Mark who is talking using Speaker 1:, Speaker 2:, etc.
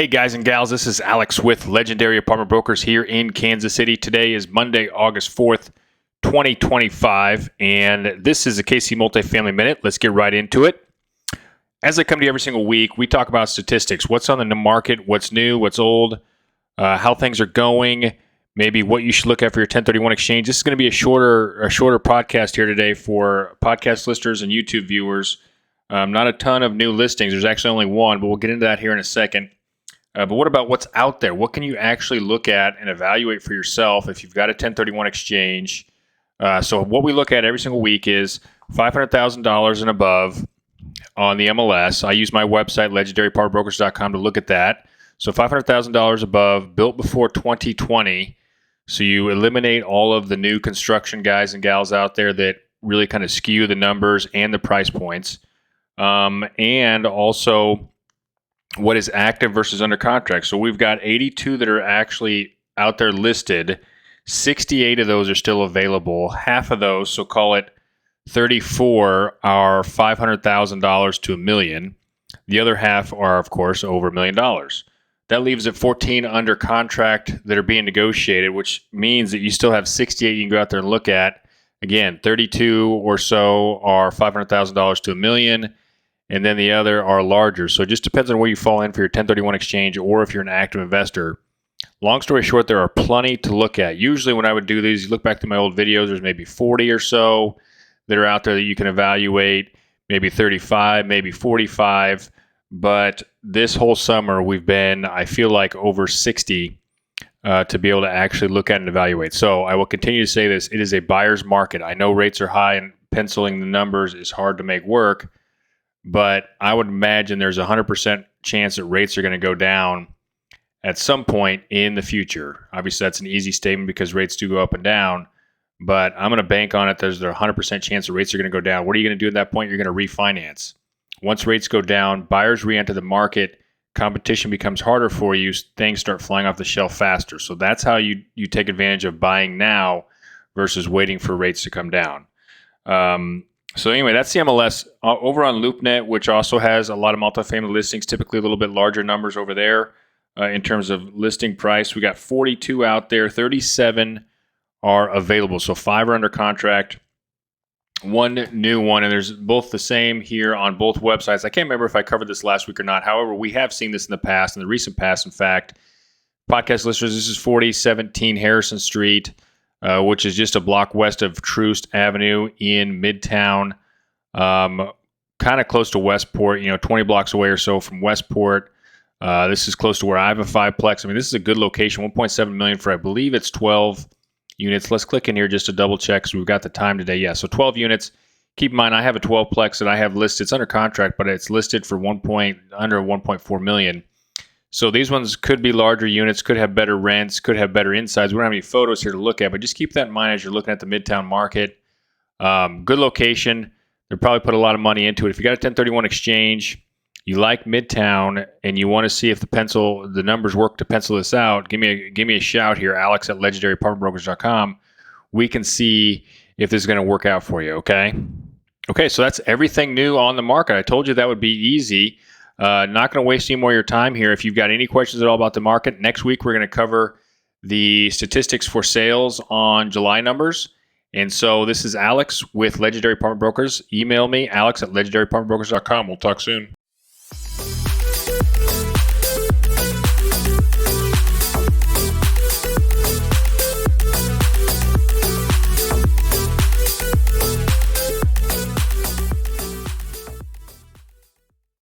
Speaker 1: Hey guys and gals, this is Alex with Legendary Apartment Brokers here in Kansas City. Today is Monday, August 4th, 2025, and this is a KC Multifamily Minute. Let's get right into it. As I come to you every single week, we talk about statistics. What's on the market, what's new, what's old, how things are going, maybe what you should look at for your 1031 exchange. This is going to be a shorter podcast here today for podcast listeners and YouTube viewers. Not a ton of new listings. There's actually only one, but we'll get into that here in a second. But what about what's out there? What can you actually look at and evaluate for yourself if you've got a 1031 exchange? So what we look at every single week is $500,000 and above on the MLS. I use my website, legendaryapartmentbrokers.com, to look at that. So $500,000 above, built before 2020. So you eliminate all of the new construction guys and gals out there that really kind of skew the numbers and the price points. And also what is active versus under contract. So we've got 82 that are actually out there listed. 68 of those are still available. Half of those, so call it 34, are $500,000 to $1 million. The other half are, of course, over $1 million. That leaves at 14 under contract that are being negotiated, which means that you still have 68 you can go out there and look at. Again, 32 or so are $500,000 to $1 million. And then the other are larger. So it just depends on where you fall in for your 1031 exchange or if you're an active investor. Long story short, there are plenty to look at. Usually when I would do these, you look back to my old videos, there's maybe 40 or so that are out there that you can evaluate, maybe 35, maybe 45. But this whole summer, we've been, I feel like, over 60 to be able to actually look at and evaluate. So I will continue to say this. It is a buyer's market. I know rates are high and penciling the numbers is hard to make work. But I would imagine there's a 100% chance that rates are going to go down at some point in the future. Obviously, that's an easy statement because rates do go up and down. But I'm going to bank on it. There's a 100% chance that rates are going to go down. What are you going to do at that point? You're going to refinance. Once rates go down, buyers re-enter the market. Competition becomes harder for you. Things start flying off the shelf faster. So that's how you take advantage of buying now versus waiting for rates to come down. So anyway, that's the MLS. Over on LoopNet, which also has a lot of multifamily listings, typically a little bit larger numbers over there in terms of listing price. We got 42 out there, 37 are available. So 5 are under contract, 1 new one, and there's both the same here on both websites. I can't remember if I covered this last week or not. However, we have seen this in the past, in the recent past, in fact. Podcast listeners, this is 4017 Harrison Street. Which is just a block west of Troost Avenue in Midtown, kind of close to Westport, 20 blocks away or so from Westport. This is close to where I have a 5-plex. I mean, this is a good location, $1.7 million for, I believe it's 12 units. Let's click in here just to double check because we've got the time today. Yeah, so 12 units. Keep in mind, I have a 12-plex that I have listed. It's under contract, but it's listed for under $1.4 million. So these ones could be larger units, could have better rents, could have better insides. We don't have any photos here to look at, but just keep that in mind as you're looking at the Midtown market. Good location. They'll probably put a lot of money into it. If you got a 1031 exchange, you like Midtown, and you want to see if the numbers work to pencil this out, give me a shout here, Alex at legendaryapartmentbrokers.com. We can see if this is going to work out for you, okay? Okay, so that's everything new on the market. I told you that would be easy. Not going to waste any more of your time here. If you've got any questions at all about the market, next week we're going to cover the statistics for sales on July numbers. And so this is Alex with Legendary Apartment Brokers. Email me, Alex at legendaryapartmentbrokers.com. We'll talk soon.